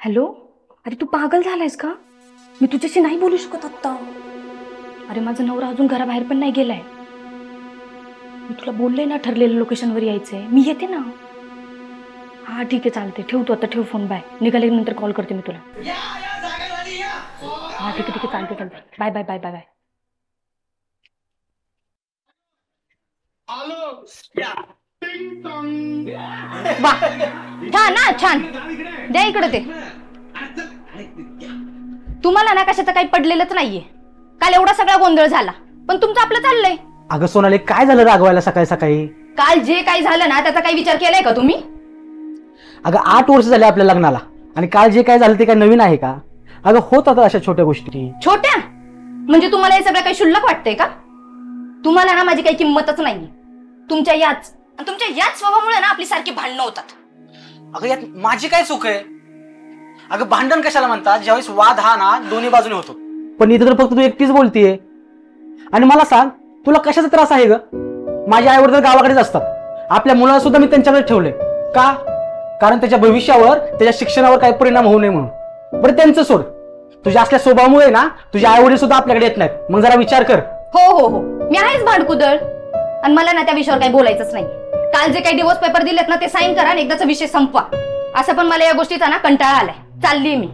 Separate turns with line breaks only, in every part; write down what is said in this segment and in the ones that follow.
Hello. अरे तू पागल झालायस का? मी तुझ्याशी नाही बोलू शकत आत्ता. अरे माझा नवरा अजून घराबाहेर पण नाही गेलाय. मी तुला बोलले ना ठरलेल्या लोकेशनवर यायचंय. मी येते ना. हा ठीक आहे चालते. ठेव तू आता. ठेव फोन. बाय. निघाल्यानंतर कॉल करते मी तुला. हा ठीक आहे चालते चालते. Bye bye bye bye bye. वा छान ना छान. द्या इकडे ते. तुम्हाला ना कशाचं काही पडलेलंच नाहीये. काल एवढा सगळा गोंधळ झाला पण तुमचं आपलं चाललंय.
अगं सोनाली काय झालं रागवायला सकाळी सकाळी?
काल जे काही झालं ना त्याचा काही विचार केलाय का तुम्ही?
अगं 8 वर्ष झाले आपल्या लग्नाला आणि काल जे काय झालं ते काय नवीन आहे का? अगं होत आता अशा छोट्या गोष्टी.
छोट्या म्हणजे तुम्हाला हे सगळं काही शुल्लक वाटतंय का? तुम्हाला ना माझी काही किंमतच नाहीये. तुमच्या याच स्वभावामुळे ना आपली सारखी भांडणं होतात.
अगं यात माझी काय चूक आहे? अगं भांडण कशाला म्हणतात ज्यावेळेस वाद हा ना दोन्ही बाजूने होतो. पण इथं तर फक्त तू एकटीच बोलतीये. आणि मला सांग तुला कशाचा त्रास आहे ग? माझे आई वडील गावाकडेच असतात. आपल्या मुलाला सुद्धा मी त्यांच्याकडे ठेवले. का? कारण त्याच्या भविष्यावर त्याच्या शिक्षणावर काही परिणाम होऊ नये म्हणून. बरं त्यांचं सोड. तुझ्या असल्या स्वभावामुळे ना तुझे आई वडील सुद्धा आपल्याकडे येत नाहीत. मग जरा विचार कर.
हो हो हो मी आहेच भांडकुदळ आणि मला ना त्या विषयावर काही बोलायचंच नाही. काल जे काही डिवोर्स पेपर दिलेत ना ते साईन करा आणि एकदाचा विषय संपवा. असं पण मला या गोष्टीचा ना कंटाळा आलाय. चालली मी.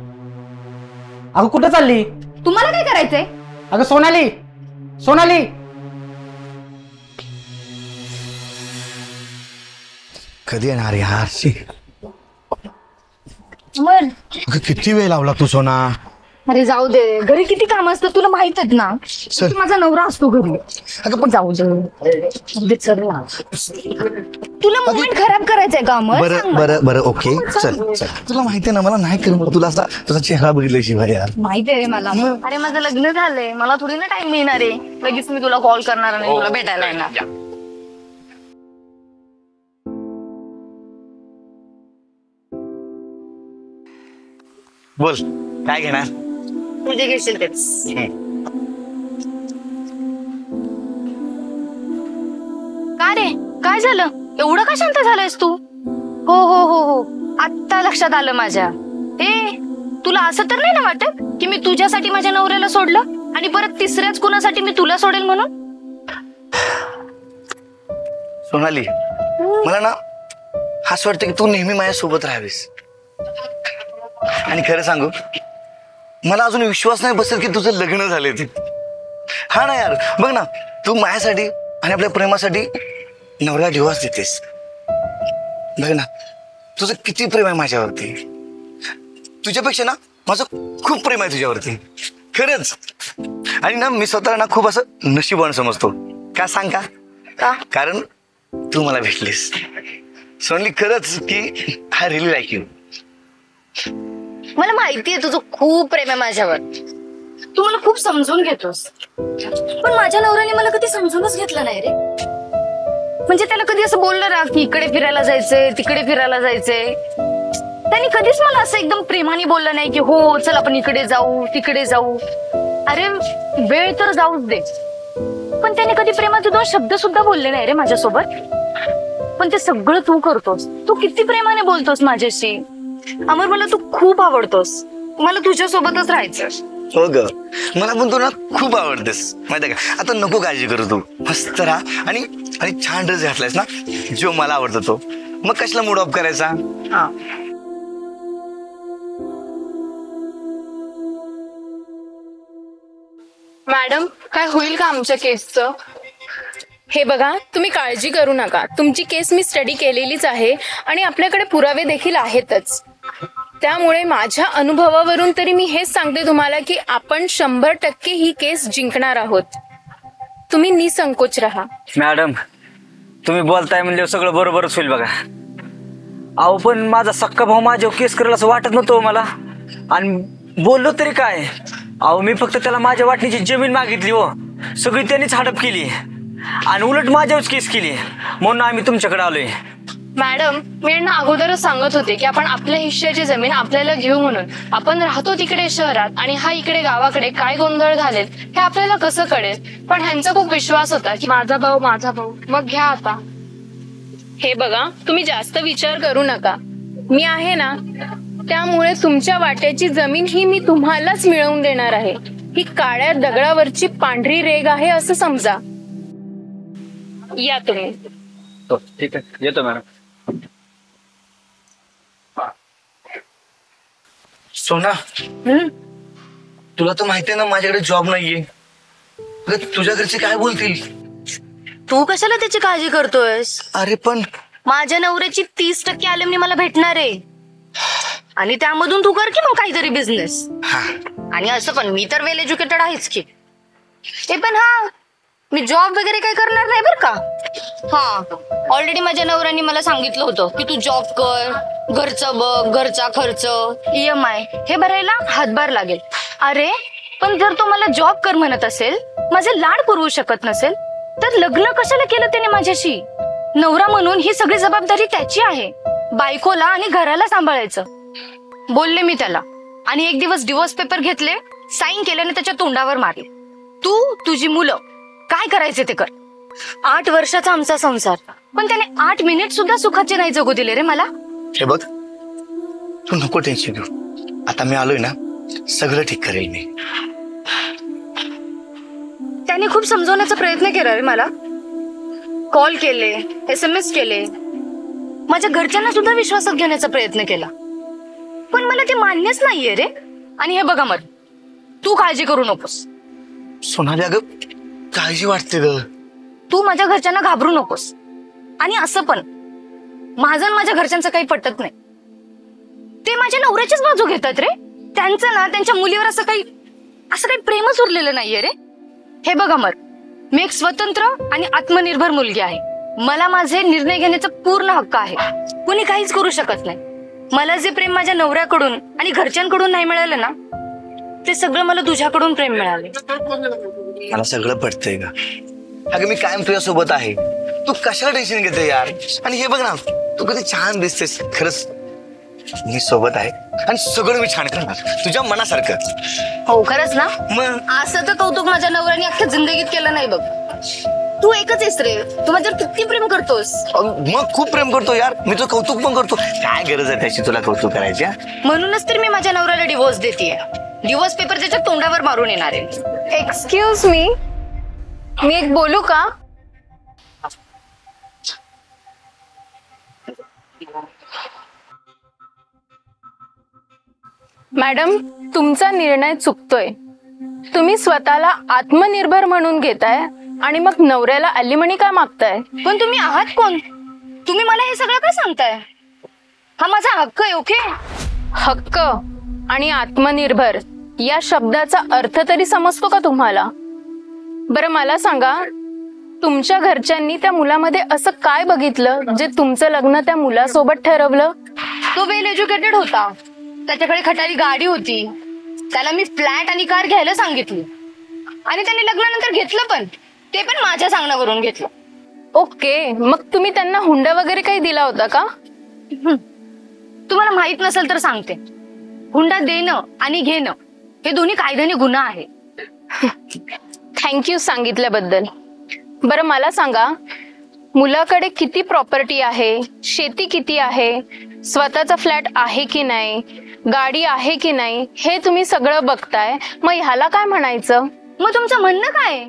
अगं कुठं चालली?
तुम्हाला काय करायचंय?
अगं सोनाली सोनाली.
कधी येणार यार?
मर
किती वेळ लावला तू सोना?
अरे जाऊ दे. घरी किती काम असतं तुला माहित आहेत ना. माझा नवरा असतो घरी.
अगं पण
जाऊ दे. तुला मोमेंट खराब करायचंय का?
बरं बरं बरं ओके चल चल. तुला माहितीये ना मला नाही करू. तुला असा तुझा चेहरा बघितल्याशिवाय यार.
माहितीये रे मला. अरे माझं लग्न झालंय. मला थोडी ना टाइम मिळणार आहे. लगेच मी तुला कॉल करणार आणि तुला भेटायला येणार.
बोल काय घेणार?
तुझे घेशील तेच. का रे काय झालं? एवढं का शांत झालंयस तू? हो हो हो हो आत्ता लक्षात आलं माझ्या. ए तुला असं तर नाही ना वाटत की मी तुझ्यासाठी माझ्या नवऱ्याला सोडलं आणि परत तिसऱ्याच कुणासाठी मी तुला सोडेल म्हणून?
सोनाली मला ना असं वाटतं की तू नेहमी माझ्या सोबत राहावीस. आणि खरं सांगू मला अजून विश्वास नाही बसत की तुझं लग्न झालंय ते. हा ना यार बघ ना तू माझ्यासाठी आणि आपल्या प्रेमासाठी नवऱ्याला डिवोर्स देतेस. बघ ना तुझं किती प्रेम आहे माझ्यावरती. तुझ्यापेक्षा ना माझं खूप प्रेम आहे तुझ्यावरती खरंच. आणि ना मी स्वतःला ना खूप असं नशीबवान समजतो. का सांग का? कारण तू मला भेटलीस सोनली. खरंच की आय रिअली लाईक यू.
मला माहितीये तुझं खूप प्रेम आहे माझ्यावर. तू मला खूप समजून घेतोस. पण माझ्या नवऱ्याने मला कधी समजूनच घेतलं नाही रे. म्हणजे त्याला कधी असं बोललं ना की इकडे फिरायला जायचंय तिकडे फिरायला जायचंय. त्यांनी कधीच मला असं एकदम प्रेमाने बोललं नाही की हो चल आपण इकडे जाऊ तिकडे जाऊ. अरे वेळ तर जाऊच दे. पण त्याने कधी प्रेमाचे 2 शब्द सुद्धा बोलले नाही रे माझ्यासोबत. पण ते सगळं तू करतोस. तू किती प्रेमाने बोलतोस माझ्याशी. अमर मला तू खूप आवडतोस. मला तुझ्यासोबतच राहायचं.
हो ग मला पण तू ना खूप आवडतेस माहितीये का. आता नको काळजी करू. तू मस्त राहा आणि छान ड्रेस घातलायस ना जो मला आवडतो तो. मग कशाला मूड ऑफ करायचा.
मॅडम काय होईल का आमच्या केसचं? हे बघा तुम्ही काळजी करू नका. तुमची केस मी स्टडी केलेलीच आहे आणि आपल्याकडे पुरावे देखील आहेतच. त्यामुळे माझ्या अनुभवावरून तरी मी हेच सांगते तुम्हाला की आपण 100% ही केस जिंकणार आहोत. तुम्ही निसंकोच राहा.
मॅडम तुम्ही बोलताय म्हणजे सगळं बरोबरच होईल बघा. अहो पण माझा सक्का भाऊ माझ्यावर केस करेल असं वाटत नव्हतं मला. आणि बोललो तरी काय. अहो मी फक्त त्याला माझ्या वाटणीची जमीन मागितली हो. सगळी त्यांनीच हडप केली आणि उलट माझ्यावरच केस केली. म्हणून आम्ही तुमच्याकडे आलोय.
मॅडम मी यांना अगोदरच सांगत होते की आपण आपल्या हिश्श्याची जमीन आपल्याला घेऊ म्हणून. आपण राहतो तिकडे शहरात आणि हा इकडे गावाकडे काय गोंधळ घालेल हे आपल्याला कसं कळेल. पण ह्यांचा खूप विश्वास होता की माझा भाऊ मग घ्या आता. हे बघा तुम्ही जास्त विचार करू नका. मी आहे ना त्यामुळे तुमच्या वाट्याची जमीन ही मी तुम्हालाच मिळवून देणार आहे. ही काळ्या दगडावरची पांढरी रेग आहे असं समजा. या तुम्ही.
ठीक आहे, येतो मॅडम.
सोना, तुला तर माहितीये ना माझ्याकडे जॉब नाहीये. अगं, तुझ्या घरचे काय बोलतील?
तू कशाला त्याची काळजी करतोयस?
अरे पण
माझ्या नवऱ्याची 30% आलेमनी मला भेटणार आहे आणि त्यामधून तू कर की मग काहीतरी बिझनेस.
हा,
आणि असं पण मी तर वेल एज्युकेटेड आहेच की. ते पण हा, मी जॉब वगैरे काही करणार नाही बर का. हा, ऑलरेडी माझ्या नवऱ्याने मला सांगितलं होतं की तू जॉब कर, घरचं बघ, घरचा खर्च, EMI हे भरायला हातभार लागेल. अरे पण जर तो मला जॉब कर म्हणत असेल, माझे लाड पुरवू शकत नसेल, तर लग्न कशाला केलं त्याने माझ्याशी? नवरा म्हणून ही सगळी जबाबदारी त्याची आहे. बायकोला आणि घराला सांभाळायचं. बोलले मी त्याला आणि एक दिवस डिवोर्स पेपर घेतले, साईन केले आणि त्याच्या तोंडावर मारले. तू, तुझी मुलं काय करायचे ते कर. 8 वर्षाचा आमचा संसार, पण त्याने 8 मिनिट सुद्धा सुखाचे नाही जगू दिले रे मला.
हे बघ, तू नको टेन्शन घेऊ. आता मी आलोय ना, सगळं ठीक करेल मी.
त्याने खूप समजवण्याचा प्रयत्न केला रे मला. कॉल केले, SMS केले, माझ्या घरच्यांना सुद्धा विश्वासात घेण्याचा प्रयत्न केला, पण मला ते मान्यच नाहीये रे. आणि हे बघा मत, तू काळजी करू नकोस.
सोनाली, अगं काळजी वाटते ग.
तू माझ्या घरच्यांना घाबरू नकोस. आणि असं पण माझं आणि माझ्या घरच्यांचं काही पटत नाही. ते माझ्या नवऱ्याचीच बाजू घेतात रे. त्यांचं ना त्यांच्या मुलीवर असं काही प्रेमच उरलेलं नाहीये रे. हे बघा मर, मी एक स्वतंत्र आणि आत्मनिर्भर मुलगी आहे. मला माझे निर्णय घेण्याचा पूर्ण हक्क आहे. कुणी काहीच करू शकत नाही. मला जे प्रेम माझ्या नवऱ्याकडून आणि घरच्यांकडून नाही मिळालं ना, ते सगळं मला तुझ्याकडून प्रेम मिळाले.
मला सगळं पटतंय ग. अगं मी कायम तुझ्या सोबत आहे. तू कशाला टेन्शन घेते यार? आणि हे बघ ना, तू किती छान दिसतेस. खरंच मी सोबत आहे आणि सगळं मी छान करणार तुझ्या मनासारखं.
हो खरंच ना?
मग
असं तर कौतुक माझ्या नवऱ्याने अख्ख्या जिंदगीत केलं नाही बघ. तू एकच आहेस रे. तू माझ्यावर किती प्रेम करतोस.
मग खूप प्रेम करतो यार मी. तुझं कौतुक पण करतो. काय गरज आहे त्याची तुला कौतुक करायची?
म्हणूनच तर मी माझ्या नवऱ्याला डिवोर्स देतेय. डिवोर्स पेपर त्याच्या तोंडावर मारून येणार आहे.
एक्सक्यूज मी एक बोलू का? मॅडम, तुमचा निर्णय चुकतोय. तुम्ही स्वतःला आत्मनिर्भर म्हणून घेताय आणि मग नवऱ्याला अलिमनी काय मागताय?
पण तुम्ही आहात कोण? तुम्ही मला हे सगळं काय सांगताय? हा माझा हक्क आहे. ओके,
हक्क आणि आत्मनिर्भर या शब्दाचा अर्थ तरी समजतो का तुम्हाला? बरं मला सांगा, तुमच्या घरच्यांनी त्या मुलामध्ये असं काय बघितलं जे तुमचं लग्न त्या मुलासोबत ठरवलं?
तो वेल एज्युकेटेड होता. त्याच्याकडे खटारी गाडी होती. त्याला मी फ्लॅट आणि कार घ्यायला सांगितली आणि त्याने लग्नानंतर घेतलं, पण ते पण माझ्या सांगण्यावरून घेतलं.
ओके, मग तुम्ही त्यांना हुंडा वगैरे काही दिला होता का?
तुम्हाला माहित नसेल तर सांगते. हुंडा देणं आणि घेणं हे दोन्ही कायद्याने गुन्हा आहे.
थँक्यू सांगितल्याबद्दल. बरं मला सांगा, मुलाकडे किती प्रॉपर्टी आहे, शेती किती आहे, स्वतःचा फ्लॅट आहे की नाही, गाडी आहे की नाही, हे तुम्ही सगळं बघताय. मग ह्याला काय म्हणायचं?
मग तुमचं म्हणणं काय?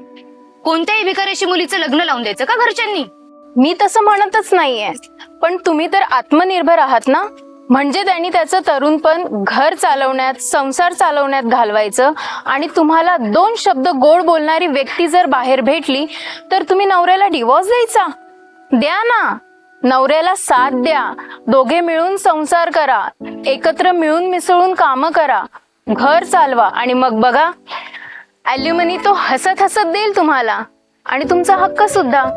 कोणत्याही भिकाऱ्याशी मुलीचं लग्न लावून द्यायचं का घरच्यांनी?
मी तसं म्हणतच नाहीये, पण तुम्ही तर आत्मनिर्भर आहात ना. म्हणजे त्यांनी त्याचं तरुणपण घर चालवण्यात, संसार चालवण्यात घालवायचं आणि तुम्हाला 2 शब्द गोड बोलणारी व्यक्ती जर बाहेर भेटली तर तुम्ही नवऱ्याला डिवोर्स द्यायचा? द्या ना, नवऱ्याला साथ द्या. दोघे मिळून संसार करा, एकत्र मिळून मिसळून कामं करा, घर चालवा आणि मग बघा, अॅल्युमिनी तो हसत हसत देईल तुम्हाला आणि तुमचा हक्क सुद्धा.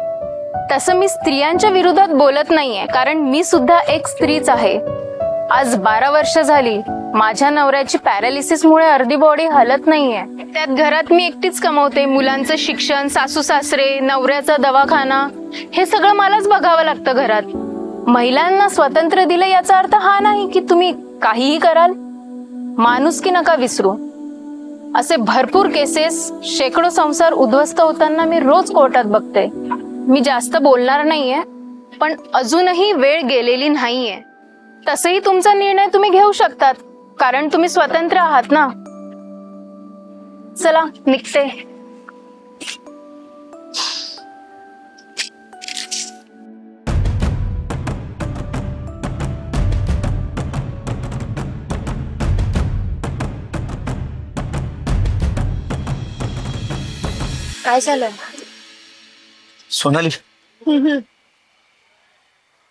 तसं मी स्त्रियांच्या विरोधात बोलत नाहीये, कारण मी सुद्धा एक स्त्रीच आहे. आज 12 वर्ष झाली माझ्या नवऱ्याची पॅरालिसिसमुळे अर्धी बॉडी हलत नाहीये. त्यात घरात मी एकटीच कमवते. मुलांचं शिक्षण, सासू सासरे, नवऱ्याचा दवाखाना हे सगळं मलाच बघावं लागतं घरात. महिलांना स्वातंत्र्य दिलं याचा अर्थ हा नाही की तुम्ही काहीही कराल. माणुसकी नका विसरू. असे भरपूर केसेस, शेकडो संसार उद्ध्वस्त होताना मी रोज कोर्टात बघते. मी जास्त बोलणार नाहीये, पण अजूनही वेळ गेलेली नाहीये. तसंही तुमचा निर्णय तुम्ही घेऊ शकतात, कारण तुम्ही स्वतंत्र आहात ना. चला निघते.
काय झालं?
सोनाली,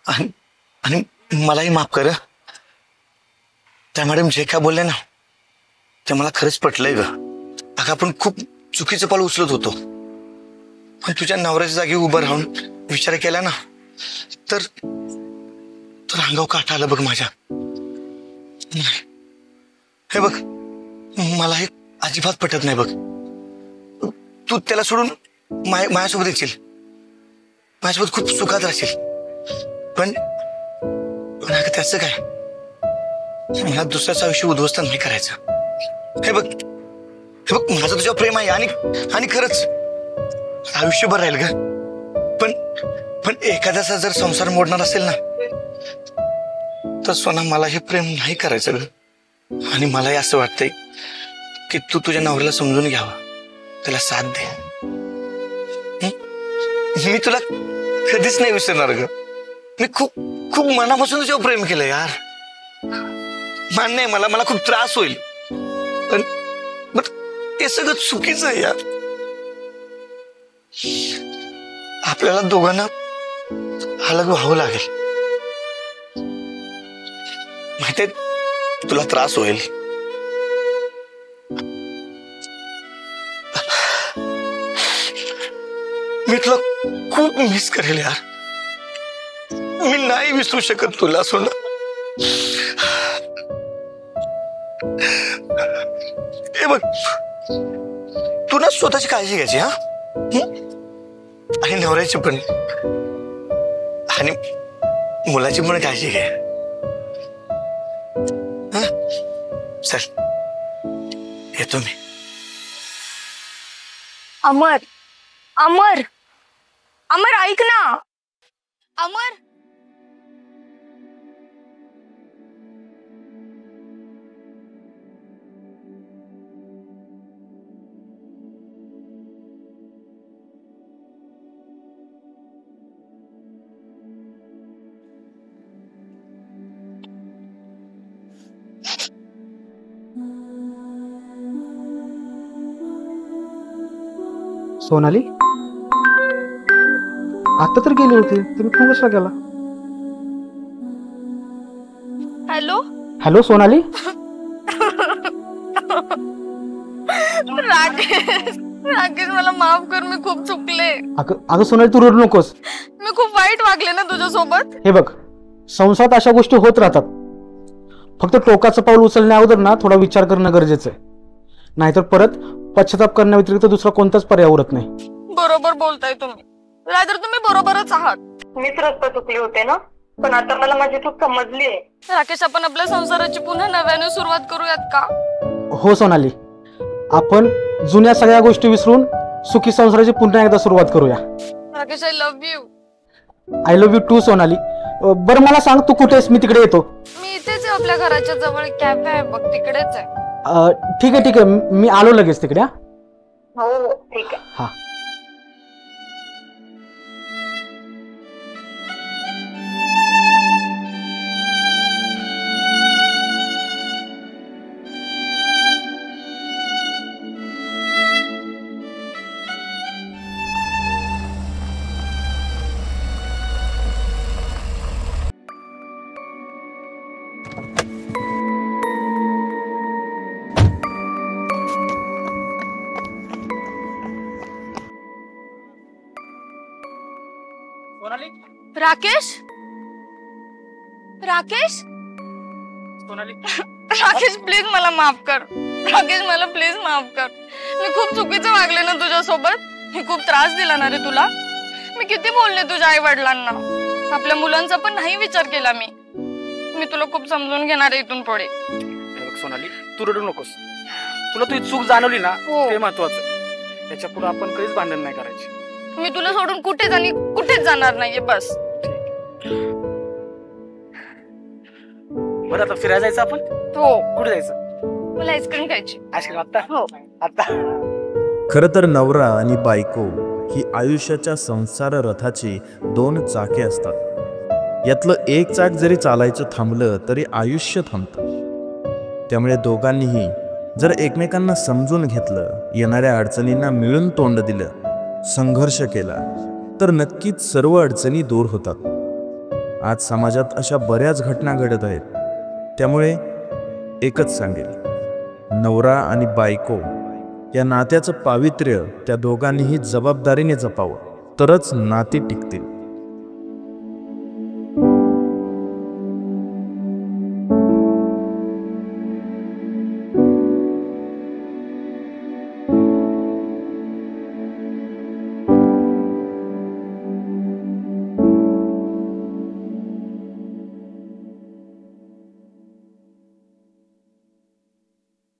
आणि आणि मलाही माफ कर हं. त्या मॅडम जे काय बोलले ना ते मला खरंच पटलंय ग. अगं आपण खूप चुकीचं पाऊल उचलत होतो, पण तुझ्या नवऱ्याच्या जागी उभं राहून विचार केला ना तर अंगावर काटा आलं बघ माझ्या. हे बघ, मला हे अजिबात पटत नाही बघ. तू त्याला सोडून माझ्यासोबत येशील, माझ्यासोबत खूप सुखात राहशील, पण अगं त्याचं काय, मला दुसऱ्याचं आयुष्य उद्ध्वस्त नाही करायचं. हे बघ माझं तुझ्यावर प्रेम आहे आणि खरंच आयुष्यभर राहील ग. पण एखाद्याचा जर संसार मोडणार असेल ना तर सोना मला हे प्रेम नाही करायचं ग. आणि मलाही असं वाटतंय की तू तुझ्या नवऱ्याला समजून घ्यावा, त्याला साथ दे. मी तुला कधीच नाही विसरणार ग. मी खूप खूप मनापासून तुझ्यावर प्रेम केलं यार. मान्य आहे मला खूप त्रास होईल, पण ते सगळं चुकीचं आहे यार. आपल्याला दोघांना अलग व्हावं लागेल. माहितीये तुला त्रास होईल. मी तुला खूप मिस करेल यार. मी नाही विसरू शकत तुला सोना. हे बघ, तू ना स्वतःची काळजी घ्यायची हा, आणि नवऱ्याची पण आणि मुलाची पण काळजी घे. चल येतो मी.
अमर अमर अमर ऐक ना. अमर
सोनाली, आता तर गेली होती, तुम्ही फोन कसा केला?
Hello
hello Sonali.
राकेश मला माफ कर, मी खूप चुकले.
अगं सोनाली, तू रडू नकोस.
मी खूप वाईट वागले ना तुझ्यासोबत.
हे बघ, संसारात अशा गोष्टी होत राहतात. फक्त टोकाचं पाऊल उचलण्या अगोदर ना थोडा विचार करणं गरजेचं आहे, नाहीतर परत पश्चाताप करण्या व्यतिरिक्त दुसरा कोणताच पर्याय उरत नाही.
बरोबर बोलताय तुम्ही. रादर तुम्ही बरोबरच आहात. मीच रस्ता चुकले होते ना, पण आता मला माझी चूक समजली आहे. राकेश, आपण आपल्या संसाराची पुन्हा नव्याने सुरुवात करूयात का?
हो सोनाली, आपण जुन्या सगळ्या गोष्टी विसरून सुखी संसाराची पुन्हा एकदा सुरुवात करूया.
Rakesh, I love you.
I love you too Sonali. बरं मला सांग, तू कुठे आहेस? मी तिकडे येतो.
मी इथेच आहे, आपल्या घराच्या जवळ कॅफे आहे बघ, तिकडेच आहे.
ठीक आहे मी आलो लगेच तिकडे.
हो ठीक आहे.
हा.
राकेश राकेश
सोनाली,
राकेश प्लीज मला माफ कर. राकेश मला प्लीज माफ कर. मी खूप चुकीचं वागले ना तुझ्यासोबत. मी खूप त्रास दिला ना रे तुला. मी किती बोलले तुझ्या आई वडिलांना. आपल्या मुलांचा पण नाही विचार केला मी. मी तुला खूप समजून घेणार इथून पुढे.
सोनाली, तू रडू नकोस. तुला तुझी चूक जाणवली ना,
हो.
ते महत्वाचं. त्याच्या पुढे आपण कधीच भांडण नाही करायची.
मी तुला सोडून कुठेच जाणार नाहीये बस.
बरं आता फिरायला जायचं आपण?
हो,
कुठे जायचं?
मला आईस्क्रीम खायची.
आईस्क्रीम आता?
हो.
आता
खरं तर नवरा आणि बायको ही आयुष्याच्या संसार रथाची 2 चाके असतात. यातलं एक चाक जरी चालायचं थांबलं तरी आयुष्य थांबतं. त्यामुळे दोघांनीही जर एकमेकांना समजून घेतलं, येणाऱ्या अडचणींना मिळून तोंड दिलं, संघर्ष केला, तर नक्कीच सर्व अडचणी दूर होतात. आज समाजात अशा बऱ्याच घटना घडत आहेत. त्यामुळे एकच सांगेल, नवरा आणि बायको या नात्याचं पावित्र्य त्या दोघांनीही जबाबदारीने जपावं, तरच नाती टिकतील.